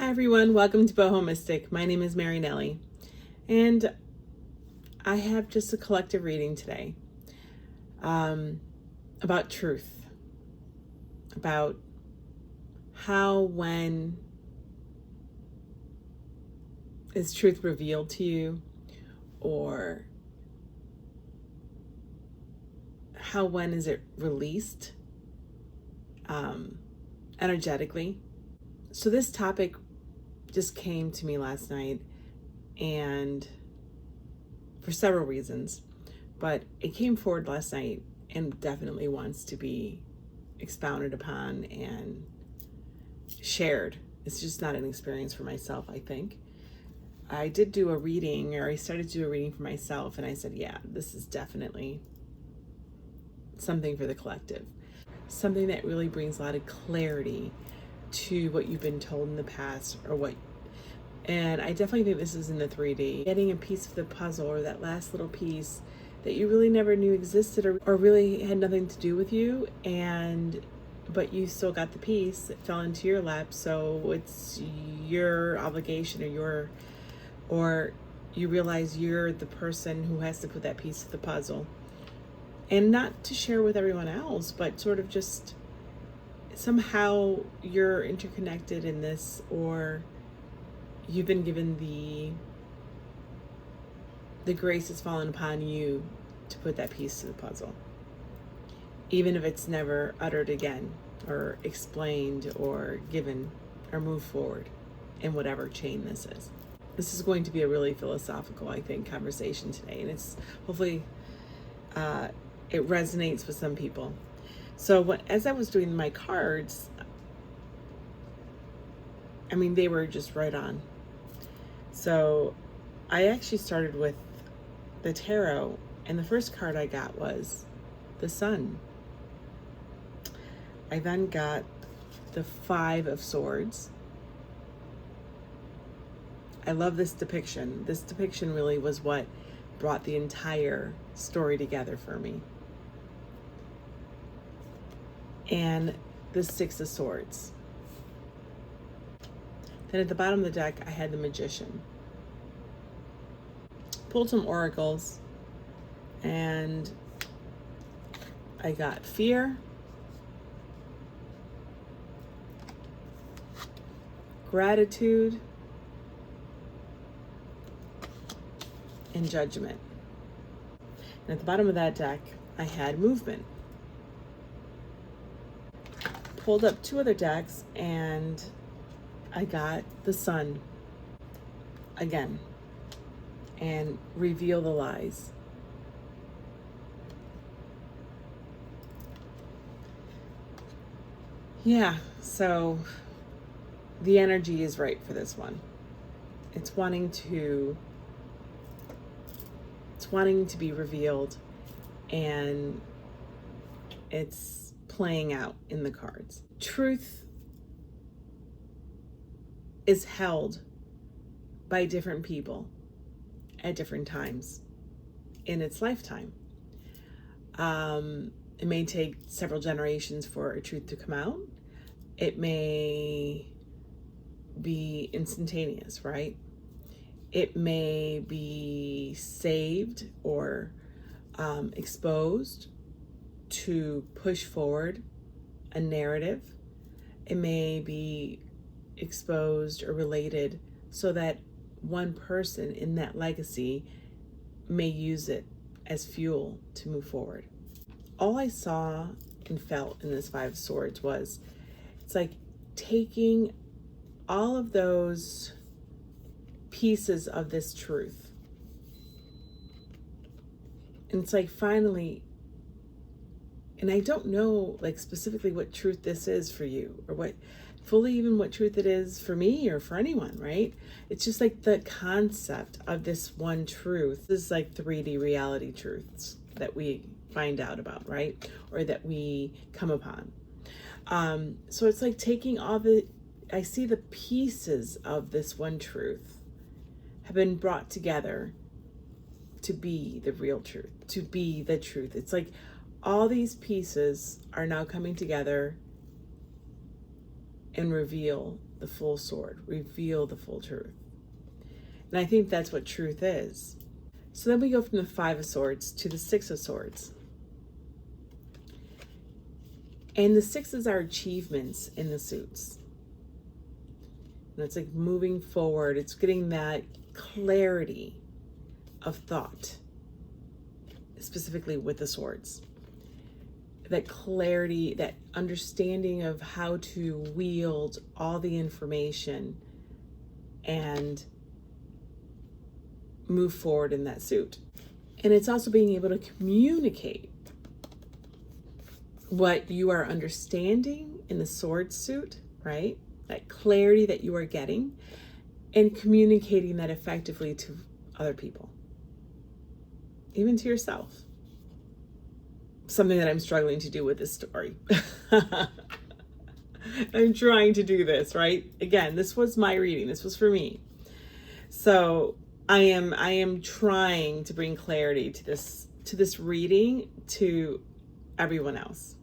Hi everyone, welcome to BohoMystic. My name is Mary Nelly, and I have just a collective reading today about truth, about how, when is truth revealed to you, or how, when is it released energetically. So this topic just came to me last night, and for several reasons, but it came forward last night and definitely wants to be expounded upon and shared. It's just not an experience for myself, I think. I did do a reading, or I started to do a reading for myself, and I said, yeah, this is definitely something for the collective. Something that really brings a lot of clarity to what you've been told in the past, and I definitely think this is in the 3D. Getting a piece of the puzzle, or that last little piece that you really never knew existed, or really had nothing to do with you, but you still got the piece that fell into your lap, so it's your obligation, or you realize you're the person who has to put that piece of the puzzle. And not to share with everyone else, but sort of just somehow you're interconnected in this, or you've been given the grace has fallen upon you to put that piece to the puzzle, even if it's never uttered again, or explained, or given, or moved forward in whatever chain this is. This is going to be a really philosophical, I think, conversation today, and it's hopefully it resonates with some people. So as I was doing my cards, I mean, they were just right on. So I actually started with the tarot, and the first card I got was the Sun. I then got the Five of Swords. I love this depiction. This depiction really was what brought the entire story together for me. And the Six of Swords. Then at the bottom of the deck, I had the Magician. Pulled some oracles, and I got Fear, Gratitude, and Judgment. And at the bottom of that deck, I had Movement. Pulled up two other decks, and I got the Sun again, and Reveal the Lies. Yeah, so the energy is right for this one. It's wanting to be revealed, and it's playing out in the cards. Truth is held by different people at different times in its lifetime. It may take several generations for a truth to come out. It may be instantaneous, right? It may be saved or exposed to push forward a narrative. It may be exposed or related so that one person in that legacy may use it as fuel to move forward. All I saw and felt in this Five of Swords was, it's like taking all of those pieces of this truth, and it's like finally, and I don't know like specifically what truth this is for you, or what truth it is for me or for anyone, right? It's just like the concept of this one truth. This is like 3D reality truths that we find out about, right? Or that we come upon. So it's like taking I see the pieces of this one truth have been brought together to be the real truth, to be the truth. It's like all these pieces are now coming together and reveal the full sword, reveal the full truth. And I think that's what truth is. So then we go from the Five of Swords to the Six of Swords. And the sixes are achievements in the suits. And it's like moving forward. It's getting that clarity of thought, specifically with the swords. That clarity, that understanding of how to wield all the information and move forward in that suit. And it's also being able to communicate what you are understanding in the sword suit, right? That clarity that you are getting, and communicating that effectively to other people, even to yourself. Something that I'm struggling to do with this story. I'm trying to do this, right? Again, this was my reading. This was for me. So I am trying to bring clarity to this reading to everyone else.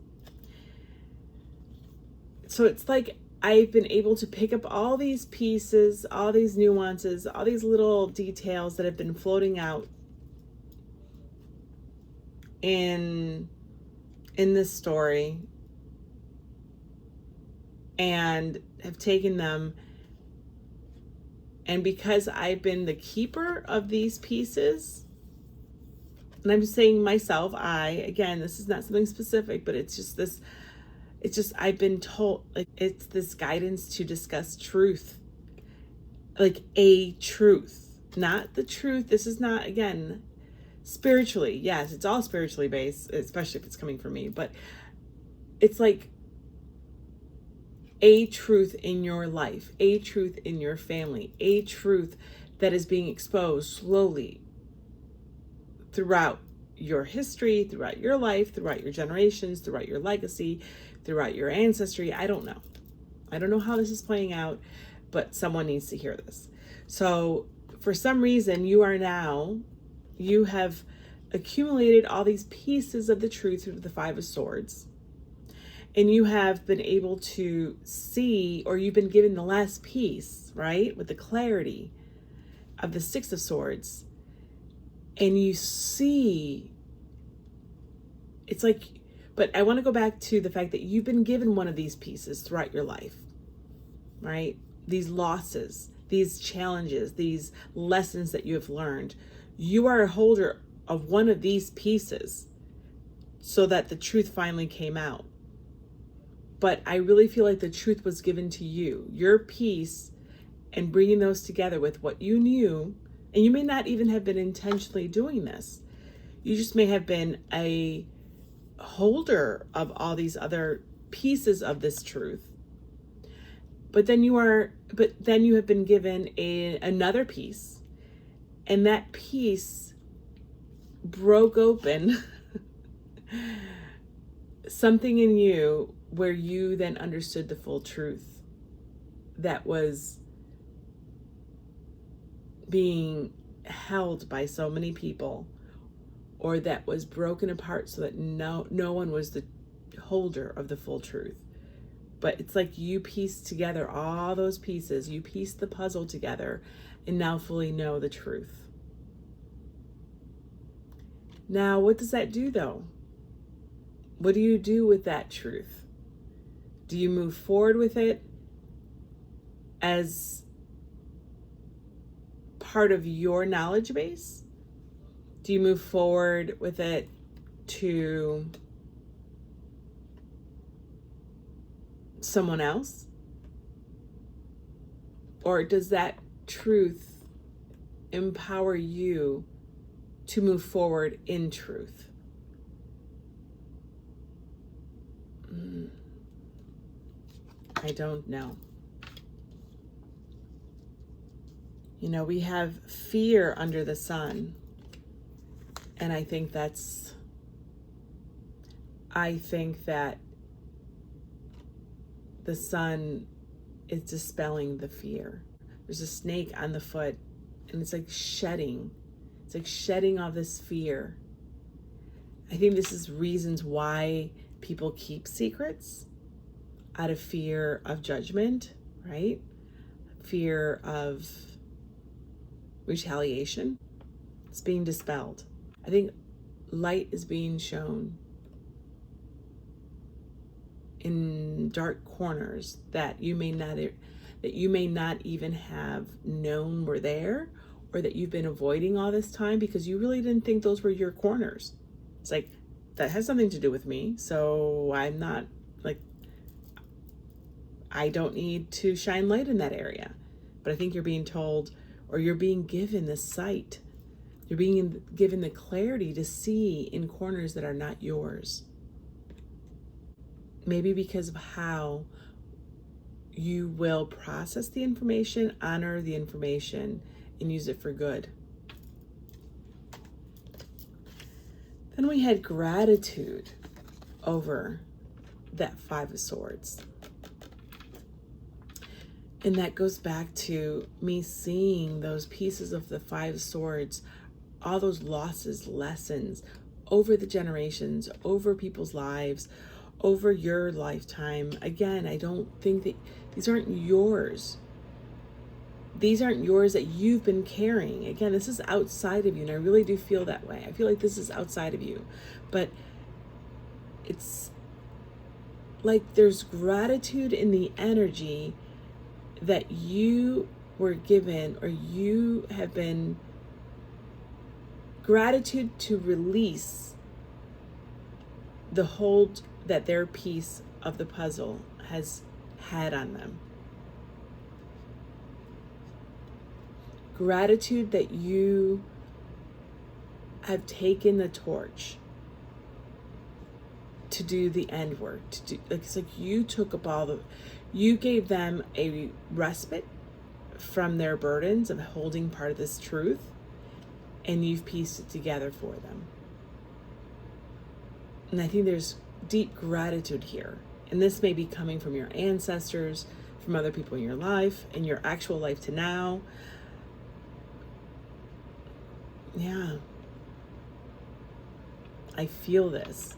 So it's like I've been able to pick up all these pieces, all these nuances, all these little details that have been floating out in this story, and have taken them, and because I've been the keeper of these pieces, and I'm saying myself, again, this is not something specific, but it's just I've been told, like, it's this guidance to discuss truth, like a truth, not the truth. This is not, again, spiritually, yes, it's all spiritually based, especially if it's coming from me, but it's like a truth in your life, a truth in your family, a truth that is being exposed slowly throughout your history, throughout your life, throughout your generations, throughout your legacy, throughout your ancestry. I don't know how this is playing out, but someone needs to hear this. So for some reason, you have accumulated all these pieces of the truth through the Five of Swords, and you have been able to see, or you've been given the last piece, right, with the clarity of the Six of Swords, and you see, it's like, but I want to go back to the fact that you've been given one of these pieces throughout your life, right? These losses, these challenges, these lessons that you have learned. You are a holder of one of these pieces so that the truth finally came out. But I really feel like the truth was given to you, your piece, and bringing those together with what you knew. And you may not even have been intentionally doing this. You just may have been a holder of all these other pieces of this truth. But then you have been given another piece, and that piece broke open something in you where you then understood the full truth that was being held by so many people, or that was broken apart so that no one was the holder of the full truth. But it's like you pieced together all those pieces, you pieced the puzzle together, and now fully know the truth. Now, what does that do though? What do you do with that truth? Do you move forward with it as part of your knowledge base? Do you move forward with it to someone else? Or does that truth empower you to move forward in truth? I don't know. You know, we have fear under the sun. And I think that the sun is dispelling the fear. There's a snake on the foot, and it's like shedding. It's like shedding all this fear. I think this is reasons why people keep secrets, out of fear of judgment, right? fear of retaliation, it's being dispelled. I think light is being shown in dark corners that you may not even have known were there, or that you've been avoiding all this time because you really didn't think those were your corners. It's like, that has something to do with me, so I'm not, like, I don't need to shine light in that area. But I think you're being told, or you're being given the sight, you're being given the clarity to see in corners that are not yours. Maybe because of how you will process the information, honor the information, and use it for good. Then we had gratitude over that Five of Swords. And that goes back to me seeing those pieces of the Five of Swords, all those losses, lessons over the generations, over people's lives, over your lifetime. Again, I don't think that these aren't yours. These aren't yours that you've been carrying. Again, this is outside of you, and I really do feel that way. I feel like this is outside of you. But it's like there's gratitude in the energy that you were given, or you have been, gratitude to release the hold that their piece of the puzzle has had on them. Gratitude that you have taken the torch to do the end work. It's like you took up you gave them a respite from their burdens of holding part of this truth, and you've pieced it together for them. And I think there's deep gratitude here. And this may be coming from your ancestors, from other people in your life, in your actual life to now. Yeah. I feel this.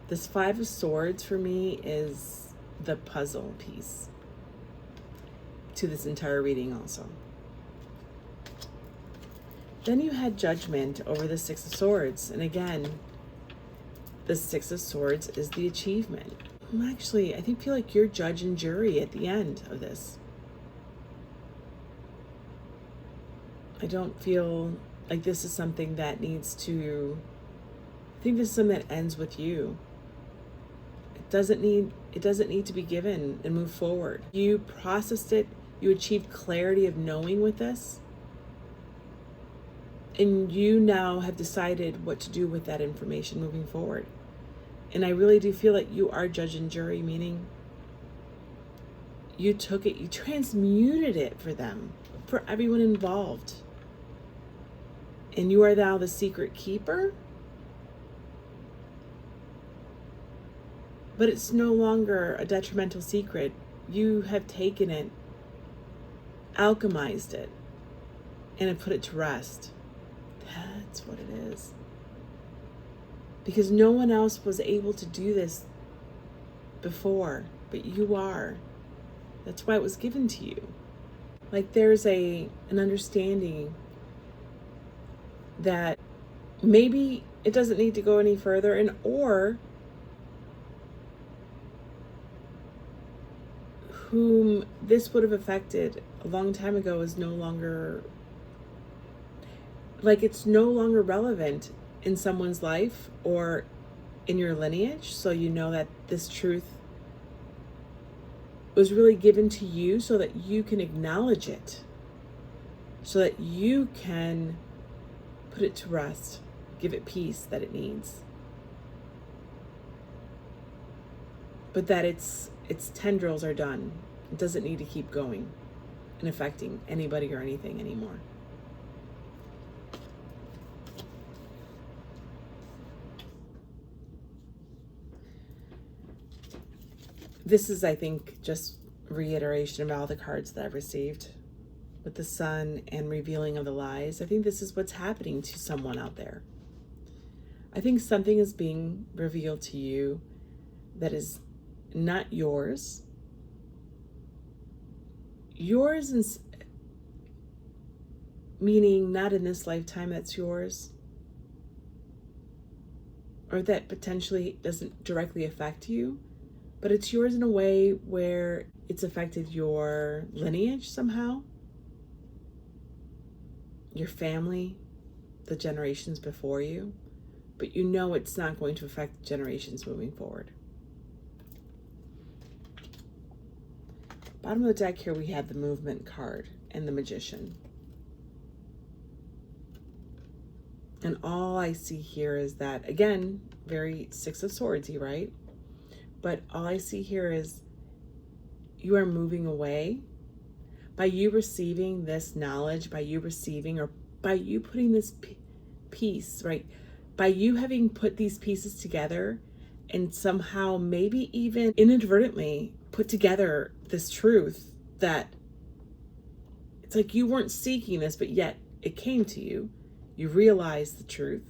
This Five of Swords for me is the puzzle piece to this entire reading also. Then you had Judgment over the Six of Swords. And again, the Six of Swords is the achievement. Actually, I feel like you're judge and jury at the end of this. I don't feel like this is something that needs to, I think this is something that ends with you. It doesn't need to be given and move forward. You processed it, you achieved clarity of knowing with this, and you now have decided what to do with that information moving forward. And I really do feel that you are judge and jury, meaning you took it, you transmuted it for them, for everyone involved. And you are now the secret keeper. But it's no longer a detrimental secret. You have taken it, alchemized it, and have put it to rest. That's what it is. Because no one else was able to do this before, but you are. That's why it was given to you. Like there's an understanding that maybe it doesn't need to go any further, and or whom this would have affected a long time ago is no longer, like it's no longer relevant in someone's life or in your lineage. So you know that this truth was really given to you so that you can acknowledge it, so that you can put it to rest, give it peace that it needs. But that its tendrils are done. It doesn't need to keep going and affecting anybody or anything anymore. This is, I think, just reiteration of all the cards that I've received with the Sun and revealing of the lies. I think this is what's happening to someone out there. I think something is being revealed to you that is not yours. yours, meaning not in this lifetime that's yours, or that potentially doesn't directly affect you, but it's yours in a way where it's affected your lineage somehow, your family, the generations before you, but you know it's not going to affect generations moving forward. Bottom of the deck here, we have the movement card and the magician. And all I see here is that, again, very Six of Swords-y, right? But all I see here is you are moving away. By you receiving this knowledge, by you receiving, or by you putting this piece, right? By you having put these pieces together and somehow maybe even inadvertently put together this truth that it's like you weren't seeking this, but yet it came to you. You realize the truth.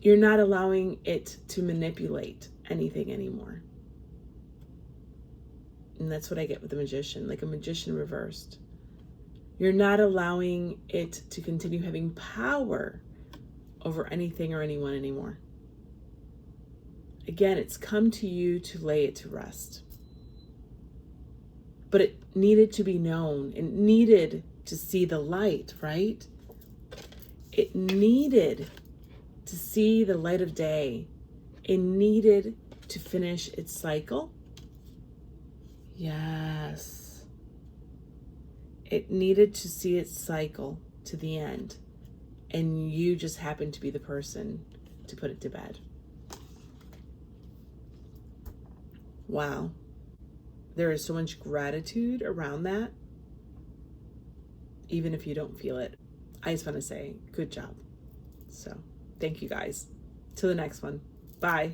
You're not allowing it to manipulate anything anymore. And that's what I get with the magician, like a magician reversed. You're not allowing it to continue having power over anything or anyone anymore. Again, it's come to you to lay it to rest. But it needed to be known. It needed to see the light, right? It needed to see the light of day. It needed to finish its cycle. Yes. It needed to see its cycle to the end. And you just happened to be the person to put it to bed. Wow. There is so much gratitude around that, even if you don't feel it. I just want to say, good job. So, thank you guys. Till the next one. Bye.